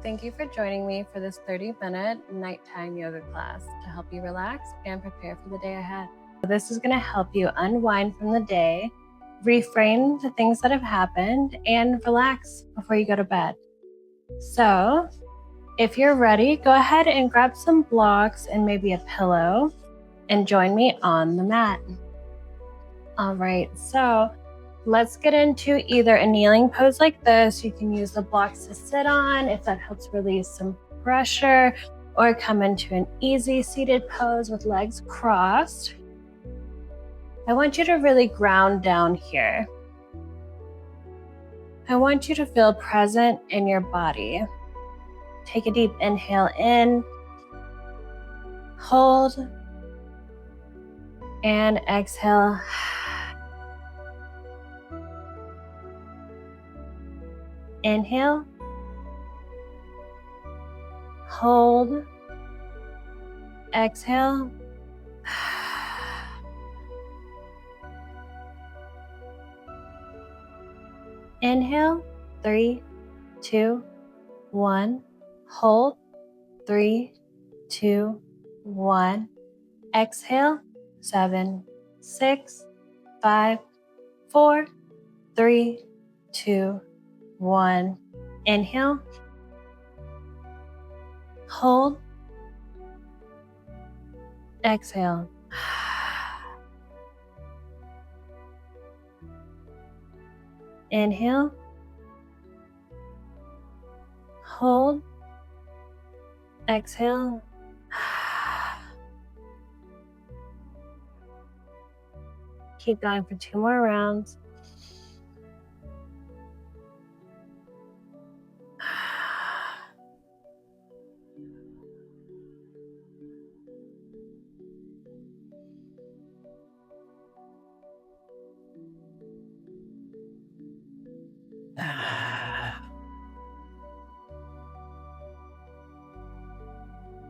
Thank you for joining me for this 30-minute nighttime yoga class to help you relax and prepare for the day ahead. This is going to help you unwind from the day, reframe the things that have happened, and relax before you go to bed. So, if you're ready, go ahead and grab some blocks and maybe a pillow and join me on the mat. All right, so let's get into either a kneeling pose like this. You can use the blocks to sit on if that helps release some pressure, or come into an easy seated pose with legs crossed. I want you to really ground down here. I want you to feel present in your body. Take a deep inhale in, hold, and exhale. Inhale, hold, exhale. Inhale, 3, 2, 1. Hold, 3, 2, 1. Exhale, 7, 6, 5, 4, 3, 2, 1. Inhale, hold, exhale. Inhale, hold, exhale. Keep going for 2 more rounds.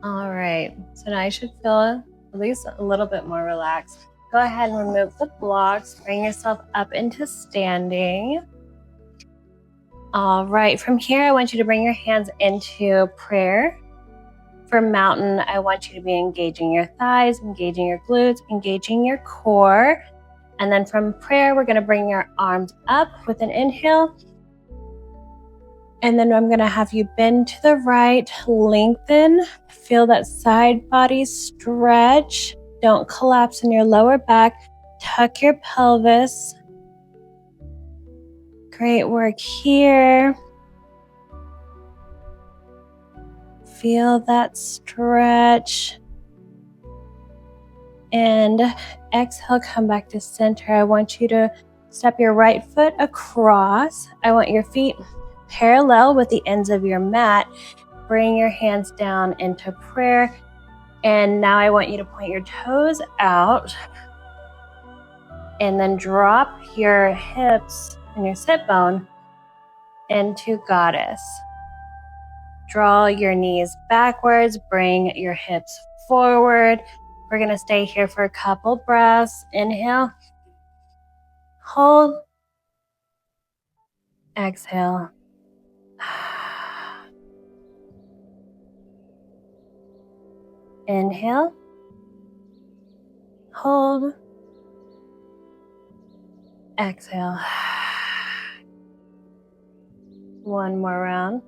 All right, so now you should feel at least a little bit more relaxed. Go ahead and remove the blocks, bring yourself up into standing. All right, from here, I want you to bring your hands into prayer. For mountain, I want you to be engaging your thighs, engaging your glutes, engaging your core. And then from prayer, we're gonna bring your arms up with an inhale. And then I'm gonna have you bend to the right, lengthen, feel that side body stretch. Don't collapse in your lower back. Tuck your pelvis. Great work here. Feel that stretch. And exhale, come back to center. I want you to step your right foot across. I want your feet parallel with the ends of your mat. Bring your hands down into prayer. And now I want you to point your toes out and then drop your hips and your sit bone into goddess. Draw your knees backwards, bring your hips forward. We're gonna stay here for a couple breaths. Inhale, hold, exhale. Inhale, hold, exhale. One more round.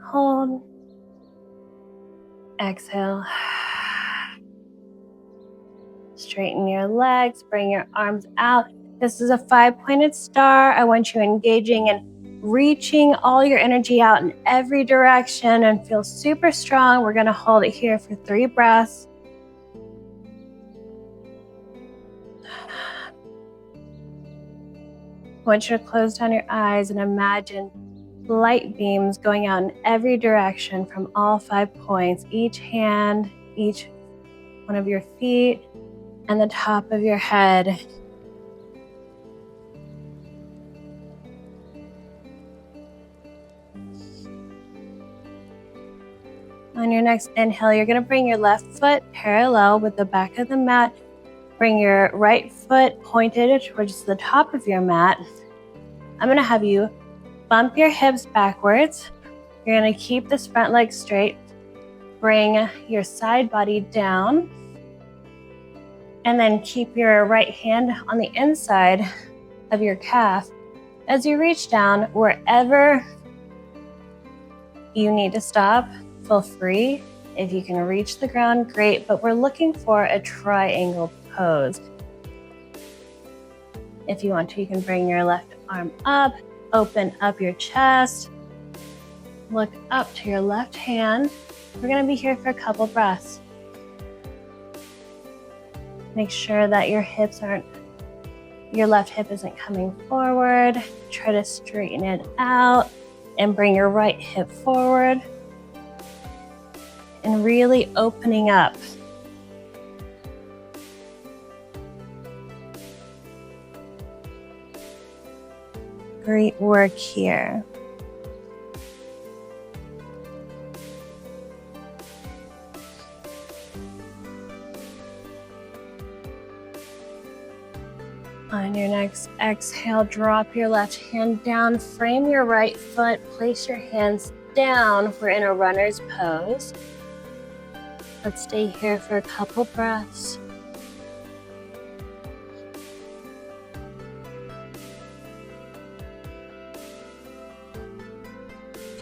Hold, exhale. Straighten your legs, bring your arms out. This is a 5-pointed star. I want you engaging and reaching all your energy out in every direction and feel super strong. We're gonna hold it here for 3 breaths. I want you to close down your eyes and imagine light beams going out in every direction from all 5 points, each hand, each one of your feet, and the top of your head. On your next inhale, you're going to bring your left foot parallel with the back of the mat. Bring your right foot pointed towards the top of your mat. I'm going to have you bump your hips backwards. You're going to keep this front leg straight. Bring your side body down. And then keep your right hand on the inside of your calf as you reach down. Wherever you need to stop, feel free. If you can reach the ground, great, but we're looking for a triangle pose. If you want to, you can bring your left arm up, open up your chest, look up to your left hand. We're gonna be here for a couple breaths. Make sure that your left hip isn't coming forward. Try to straighten it out and bring your right hip forward. And really opening up. Great work here. On your next exhale, drop your left hand down, frame your right foot, place your hands down. We're in a runner's pose. Let's stay here for a couple breaths.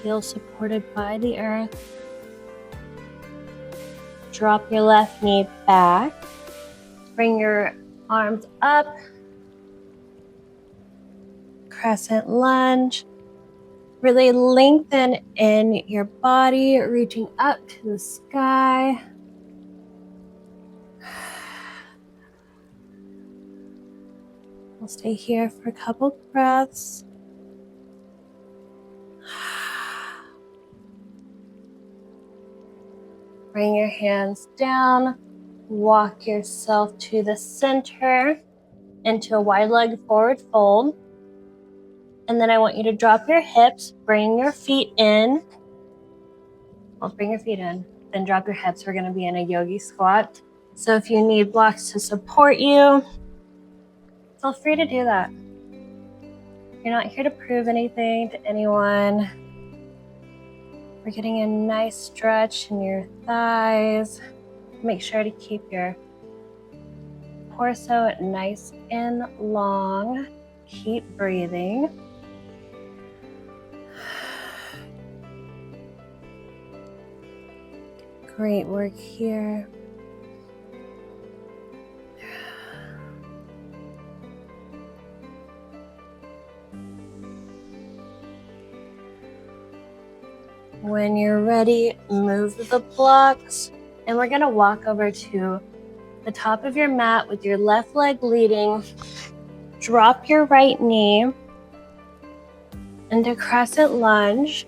Feel supported by the earth. Drop your left knee back. Bring your arms up. Crescent lunge. Really lengthen in your body, reaching up to the sky. We'll stay here for a couple breaths. Bring your hands down. Walk yourself to the center into a wide-legged forward fold. And then I want you to drop your hips, bring your feet in. Well, bring your feet in, then drop your hips. We're gonna be in a yogi squat. So if you need blocks to support you, feel free to do that. You're not here to prove anything to anyone. We're getting a nice stretch in your thighs. Make sure to keep your torso nice and long. Keep breathing. Great work here. When you're ready, move the blocks, and we're gonna walk over to the top of your mat with your left leg leading. Drop your right knee into crescent lunge.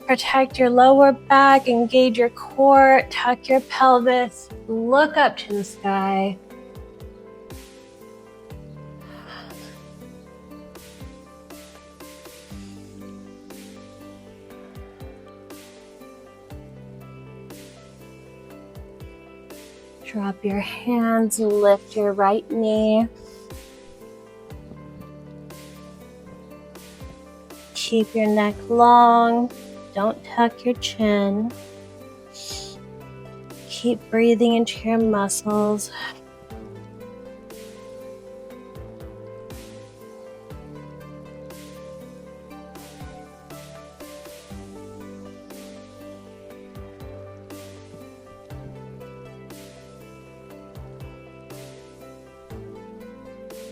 Protect your lower back, engage your core, tuck your pelvis, look up to the sky. Drop your hands, lift your right knee. Keep your neck long. Don't tuck your chin. Keep breathing into your muscles.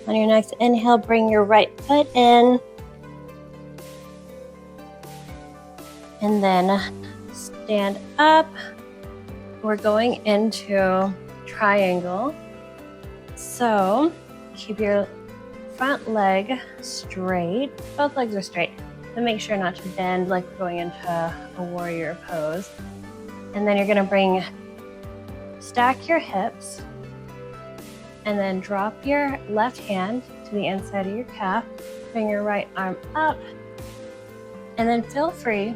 On your next inhale, bring your right foot in. And then stand up. We're going into triangle. So keep your front leg straight. Both legs are straight. But make sure not to bend like we're going into a warrior pose. And then you're gonna stack your hips. And then drop your left hand to the inside of your calf. Bring your right arm up. And then feel free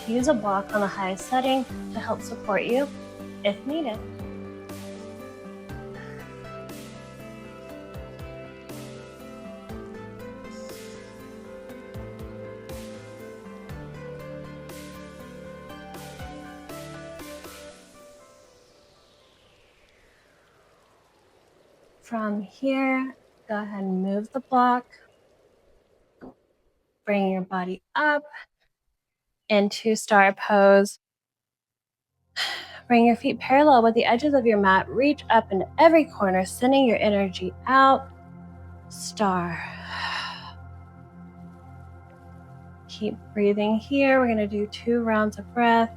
to use a block on the highest setting to help support you if needed. From here, go ahead and move the block. Bring your body up into star pose. Bring your feet parallel with the edges of your mat. Reach up into every corner, sending your energy out. Star. Keep breathing here. We're going to do 2 rounds of breath.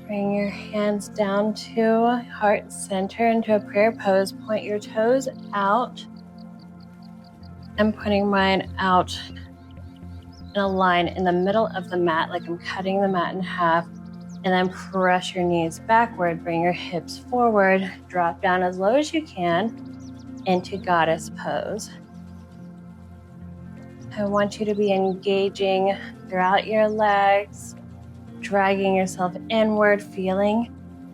Bring your hands down to heart center into a prayer pose. Point your toes out. I'm putting mine out in a line in the middle of the mat, like I'm cutting the mat in half. And then press your knees backward. Bring your hips forward. Drop down as low as you can into goddess pose. I want you to be engaging throughout your legs, dragging yourself inward, feeling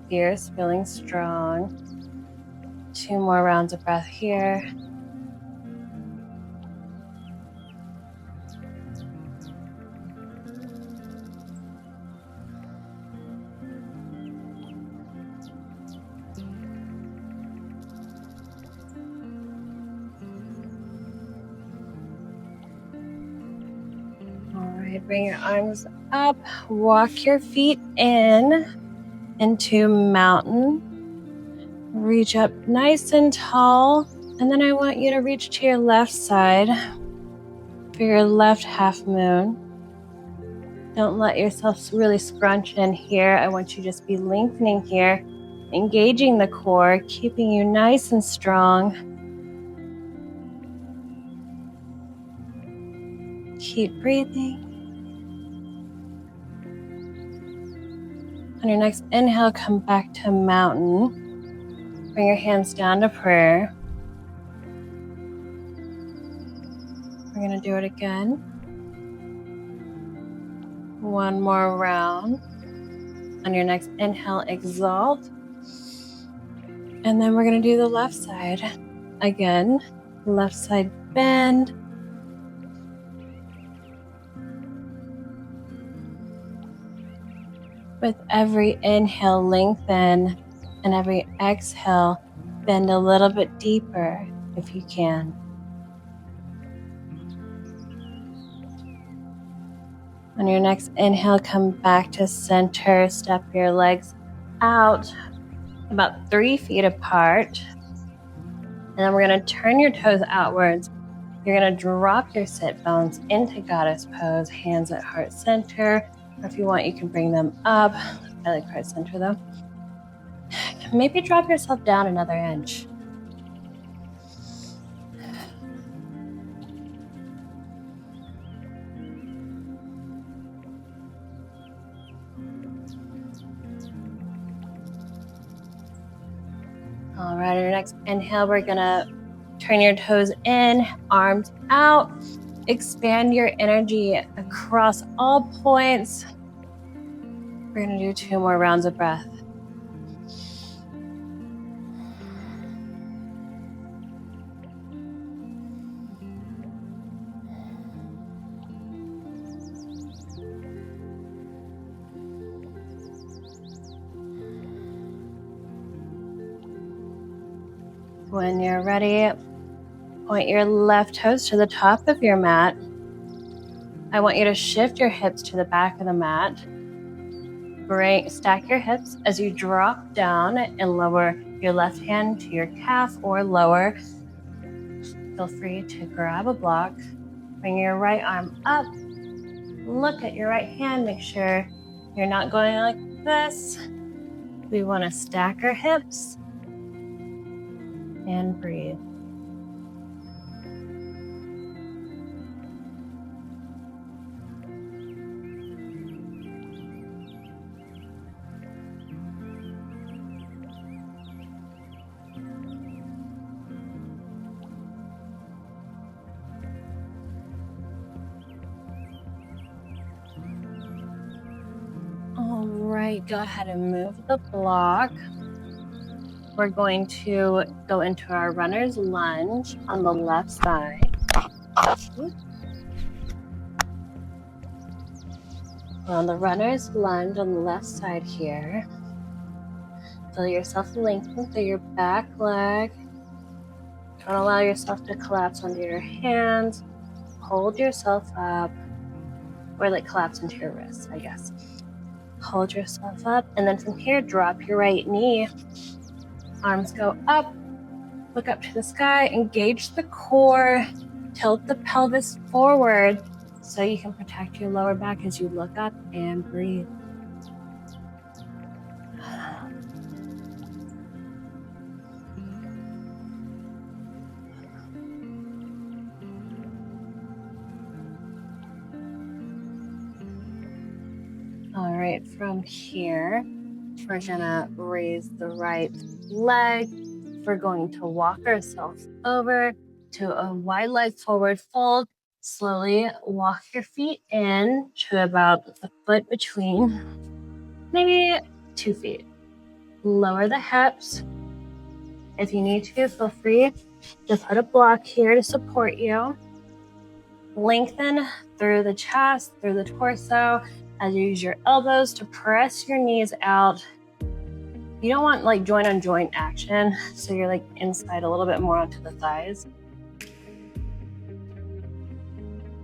fierce, feeling strong. 2 more rounds of breath here. All right, bring your arms up, walk your feet into mountain. Reach up nice and tall, and then I want you to reach to your left side for your left half moon. Don't let yourself really scrunch in here. I want you to just be lengthening here, engaging the core, keeping you nice and strong. Keep breathing. On your next inhale, come back to mountain. Bring your hands down to prayer. We're going to do it again. 1 more round. On your next inhale, exalt. And then we're going to do the left side. Again, left side bend. With every inhale, lengthen, and every exhale, bend a little bit deeper if you can. On your next inhale, come back to center. Step your legs out about 3 feet apart. And then we're going to turn your toes outwards. You're going to drop your sit bones into goddess pose, hands at heart center. Or if you want, you can bring them up. I like heart center though. Maybe drop yourself down another inch. All right, on your next inhale, we're gonna turn your toes in, arms out, expand your energy across all points. We're gonna do 2 more rounds of breath. When you're ready, point your left toes to the top of your mat. I want you to shift your hips to the back of the mat. Stack your hips as you drop down and lower your left hand to your calf or lower. Feel free to grab a block. Bring your right arm up. Look at your right hand. Make sure you're not going like this. We want to stack our hips and breathe. All right, go ahead and move the block. we're going to go into our runner's lunge on the left side. On the runner's lunge on the left side here, feel yourself lengthen through your back leg. Don't allow yourself to collapse onto your hands. Hold yourself up, or like collapse into your wrists, I guess. Hold yourself up, and then from here, drop your right knee. Arms go up, look up to the sky, engage the core, tilt the pelvis forward so you can protect your lower back as you look up and breathe. All right, from here, we're gonna raise the right leg. We're going to walk ourselves over to a wide leg forward fold. Slowly walk your feet in to about a foot between, maybe 2 feet. Lower the hips. If you need to, feel free to put a block here to support you. Lengthen through the chest, through the torso, as you use your elbows to press your knees out. You don't want like joint on joint action, so you're like inside a little bit more onto the thighs.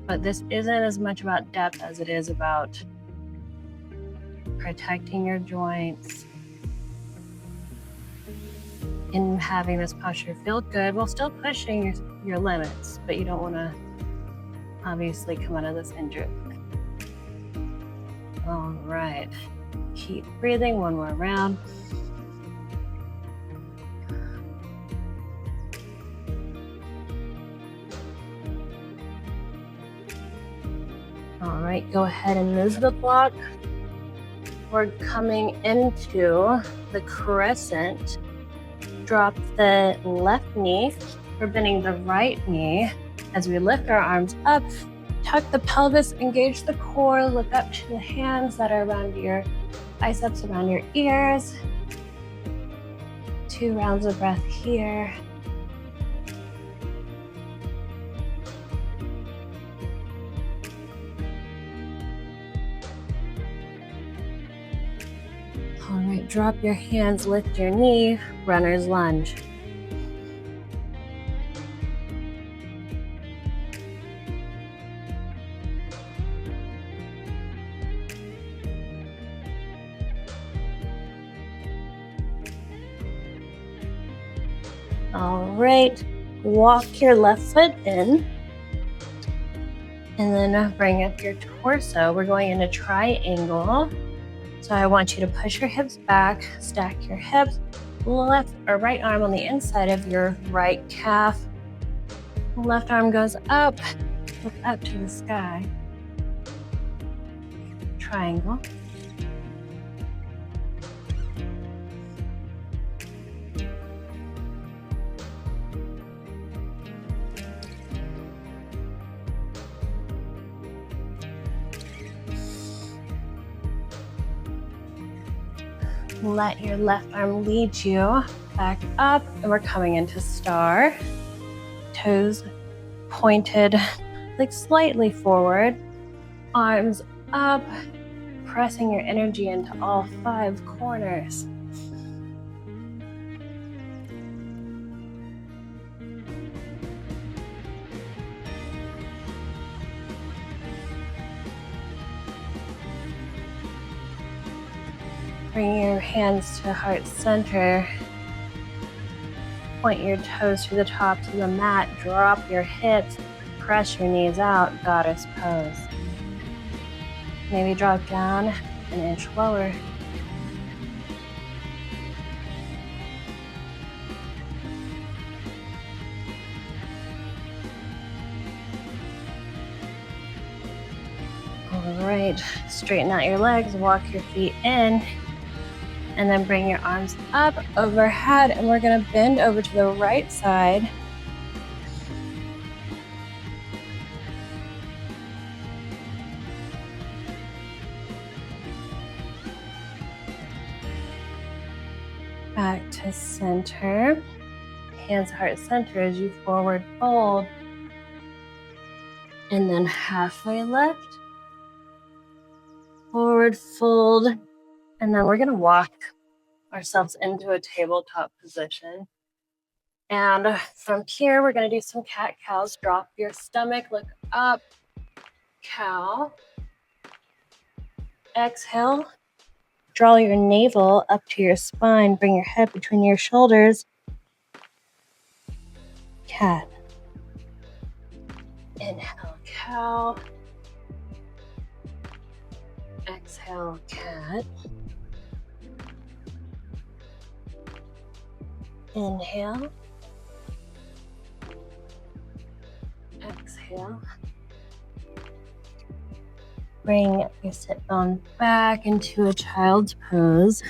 But this isn't as much about depth as it is about protecting your joints and having this posture feel good while still pushing your limits, but you don't want to obviously come out of this injured. All right, keep breathing, one more round. All right, go ahead and move the block. We're coming into the crescent. Drop the left knee. We're bending the right knee as we lift our arms up. Tuck the pelvis, engage the core, look up to the hands that are around your biceps, around your ears. 2 rounds of breath here. All right, drop your hands, lift your knee, runner's lunge. All right, walk your left foot in, and then bring up your torso. We're going into triangle. So I want you to push your hips back, stack your hips, left or right arm on the inside of your right calf. Left arm goes up, look up to the sky. Triangle. Let your left arm lead you back up, and we're coming into star. Toes pointed like slightly forward, arms up, pressing your energy into all 5 corners. Bring your hands to heart center. Point your toes to the tops of the mat. Drop your hips. Press your knees out. Goddess pose. Maybe drop down an inch lower. All right, straighten out your legs. Walk your feet in. And then bring your arms up overhead, and we're gonna bend over to the right side. Back to center. Hands, heart, center as you forward fold. And then halfway lift. Forward fold. And then we're going to walk ourselves into a tabletop position. And from here, we're going to do some cat-cows. Drop your stomach, look up. Cow. Exhale. Draw your navel up to your spine. Bring your head between your shoulders. Cat. Inhale, cow. Exhale, cat. Inhale. Exhale. Bring your sit bone back into a child's pose.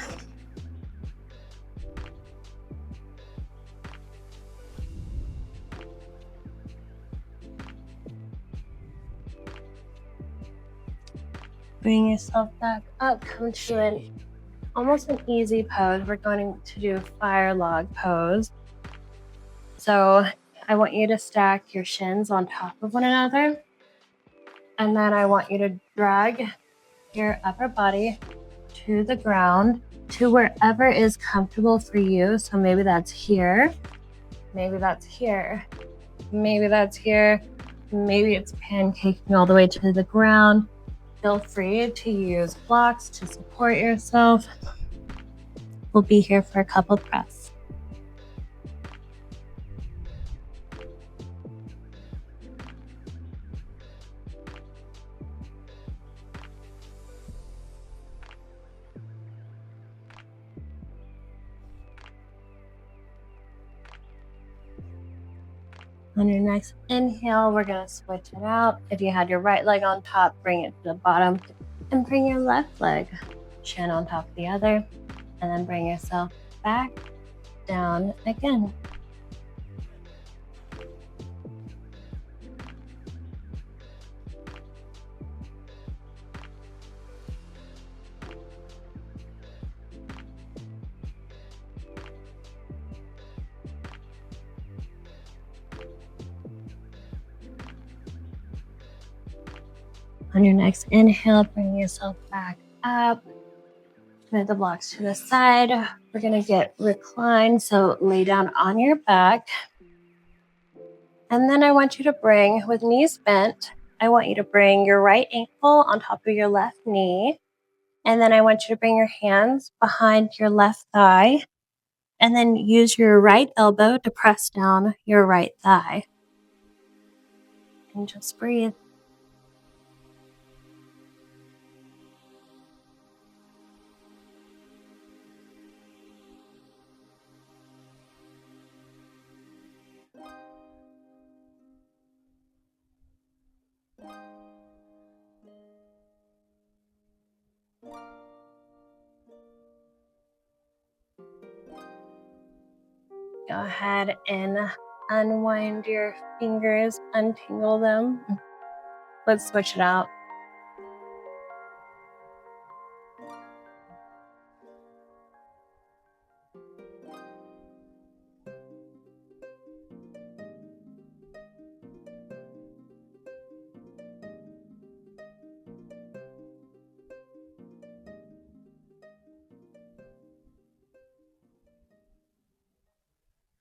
Bring yourself back up. Come to almost an easy pose. We're going to do fire log pose. So I want you to stack your shins on top of one another. And then I want you to drag your upper body to the ground, to wherever is comfortable for you. So maybe that's here. Maybe that's here. Maybe that's here. Maybe it's pancaking all the way to the ground. Feel free to use blocks to support yourself. We'll be here for a couple breaths. On your next inhale, we're going to switch it out. If you had your right leg on top, bring it to the bottom and bring your left leg chin on top of the other, and then bring yourself back down again. On your next inhale, bring yourself back up. Move the blocks to the side. We're going to get reclined, so lay down on your back. And then I want you to bring, with knees bent, I want you to bring your right ankle on top of your left knee. And then I want you to bring your hands behind your left thigh. And then use your right elbow to press down your right thigh. And just breathe. Go ahead and unwind your fingers, untangle them. Let's switch it out.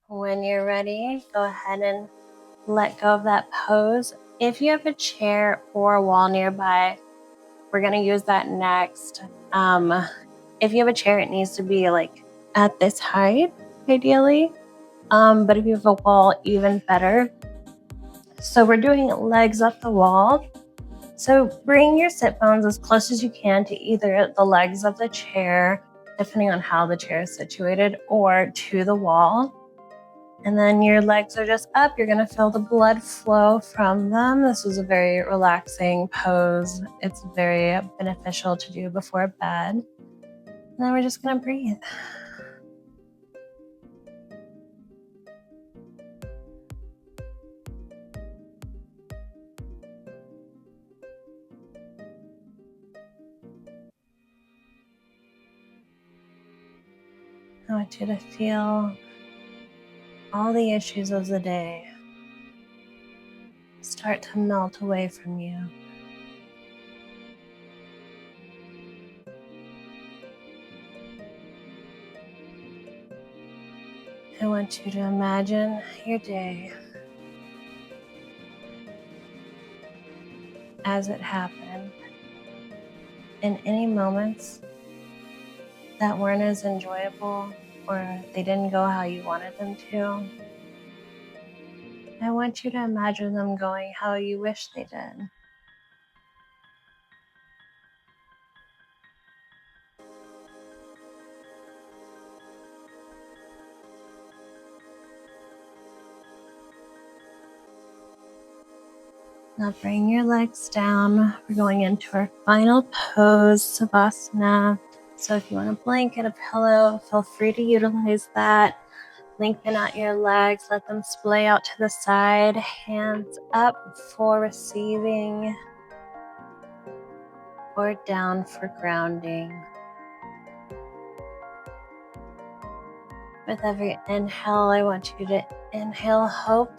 When you're ready, go ahead and let go of that pose. If you have a chair or a wall nearby, we're going to use that next. If you have a chair, it needs to be like at this height, ideally. But if you have a wall, even better. So we're doing legs up the wall. So bring your sit bones as close as you can to either the legs of the chair, depending on how the chair is situated, or to the wall. And then your legs are just up. You're going to feel the blood flow from them. This is a very relaxing pose. It's very beneficial to do before bed. And then we're just going to breathe. I want you to feel all the issues of the day start to melt away from you. I want you to imagine your day as it happened, and any moments that weren't as enjoyable or they didn't go how you wanted them to, I want you to imagine them going how you wish they did. Now bring your legs down. We're going into our final pose, Savasana. So if you want a blanket, a pillow, feel free to utilize that. Lengthen out your legs, let them splay out to the side. Hands up for receiving or down for grounding. With every inhale, I want you to inhale hope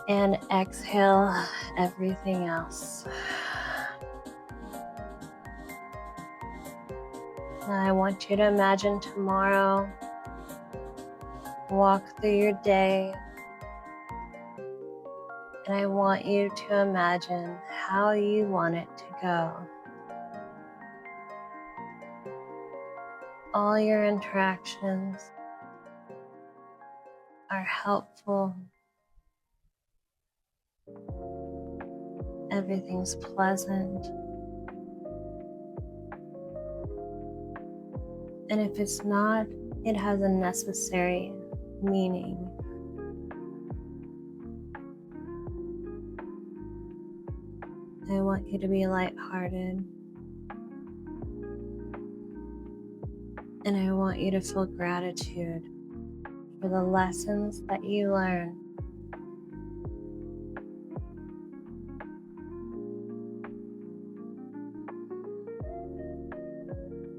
and exhale everything else. Now I want you to imagine tomorrow. Walk through your day, and I want you to imagine how you want it to go. All your interactions are helpful. Everything's pleasant. And if it's not, it has a necessary meaning. I want you to be lighthearted. And I want you to feel gratitude for the lessons that you learn.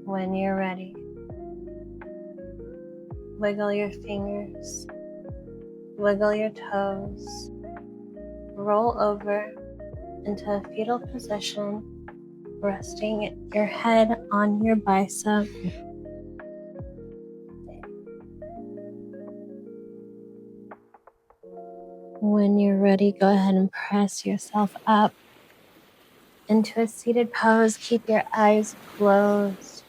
When you're ready, wiggle your fingers, wiggle your toes, roll over into a fetal position, resting your head on your bicep. When you're ready, go ahead and press yourself up into a seated pose. Keep your eyes closed.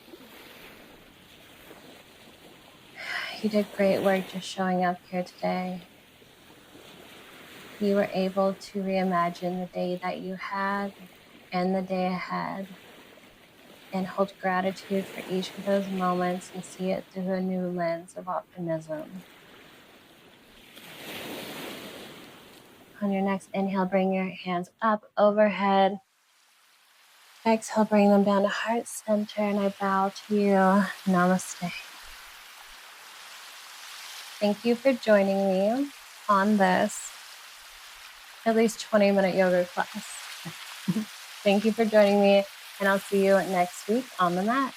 You did great work just showing up here today. You were able to reimagine the day that you had and the day ahead, and hold gratitude for each of those moments and see it through a new lens of optimism. On your next inhale, bring your hands up overhead. Exhale, bring them down to heart center, and I bow to you. Namaste. Thank you for joining me on this at least 20-minute yoga class. Thank you for joining me, and I'll see you next week on the mat.